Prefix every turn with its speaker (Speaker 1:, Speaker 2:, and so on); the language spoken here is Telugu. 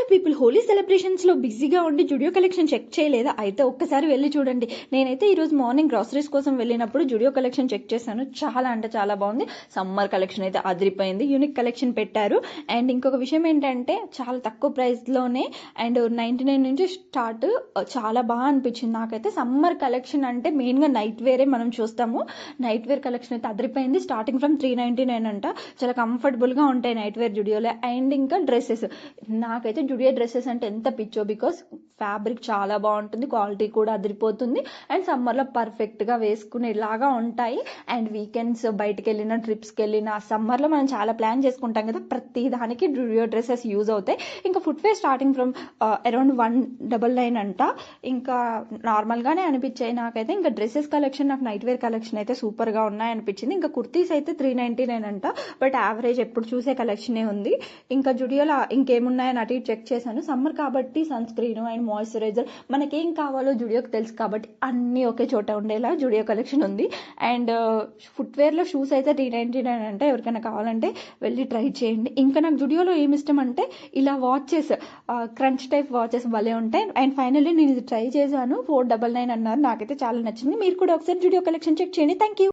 Speaker 1: హలో పీపుల్, హోలీ సెలబ్రేషన్స్లో బిజీగా ఉండి జుడియో కలెక్షన్ చెక్ చేయలేదా? అయితే ఒక్కసారి వెళ్ళి చూడండి. నేనైతే ఈరోజు మార్నింగ్ గ్రాసరీస్ కోసం వెళ్ళినప్పుడు జుడియో కలెక్షన్ చెక్ చేశాను. చాలా అంటే చాలా బాగుంది. సమ్మర్ కలెక్షన్ అయితే అదిరిపోయింది. యూనిక్ కలెక్షన్ పెట్టారు. అండ్ ఇంకొక విషయం ఏంటంటే చాలా తక్కువ ప్రైస్లోనే అండ్ 99 నుంచి స్టార్ట్. చాలా బాగా అనిపించింది నాకైతే. సమ్మర్ కలెక్షన్ అంటే మెయిన్గా నైట్ వేరే మనం చూస్తాము. నైట్ వేర్ కలెక్షన్ అయితే అదిరిపోయింది. స్టార్టింగ్ ఫ్రమ్ 399 అంట. చాలా కంఫర్టబుల్గా ఉంటాయి నైట్ వేర్ జుడియోలో. అండ్ ఇంకా డ్రెస్సెస్, నాకైతే జుడియో డ్రెస్సెస్ అంటే ఎంత పిచ్చో, బికాస్ ఫ్యాబ్రిక్ చాలా బాగుంటుంది, క్వాలిటీ కూడా అదిరిపోతుంది. అండ్ సమ్మర్లో పర్ఫెక్ట్గా వేసుకునేలాగా ఉంటాయి. అండ్ వీకెండ్స్ బయటికి వెళ్ళిన, ట్రిప్స్కి వెళ్ళిన, సమ్మర్లో మనం చాలా ప్లాన్ చేసుకుంటాం కదా, ప్రతి దానికి జుడియో డ్రెస్సెస్ యూజ్ అవుతాయి. ఇంకా ఫుట్వేర్ స్టార్టింగ్ ఫ్రమ్ అరౌండ్ 199 అంట. ఇంకా నార్మల్గానే అనిపించాయి నాకైతే. ఇంకా డ్రెస్సెస్ కలెక్షన్, నాకు నైట్ వేర్ కలెక్షన్ అయితే సూపర్గా ఉన్నాయి అనిపించింది. ఇంకా కుర్తీస్ అయితే 399 అంట. బట్ యావరేజ్ ఎప్పుడు చూసే కలెక్షనే ఉంది. ఇంకా జుడియోలో ఇంకేమున్నాయని అటు ఇటు చెక్ చేశాను. సమ్మర్ కాబట్టి సన్ స్క్రీన్ అండ్ మాయిశ్చరైజర్, మనకేం కావాలో జుడియోకి తెలుసు కాబట్టి అన్నీ ఒకే చోట ఉండేలా జుడియో కలెక్షన్ ఉంది. అండ్ ఫుట్వేర్లో షూస్ అయితే 399 అంటే. ఎవరికైనా కావాలంటే వెళ్ళి ట్రై చేయండి. ఇంకా నాకు జుడియోలో ఏమి ఇష్టం అంటే ఇలా వాచెస్, క్రంచ్ టైప్ వాచెస్ భలే ఉంటాయి. అండ్ ఫైనల్లీ నేను ఇది ట్రై చేశాను. 499 అన్నారు. నాకైతే చాలా నచ్చింది. మీరు కూడా ఒకసారి జుడియో కలెక్షన్ చెక్ చేయండి. Thank you.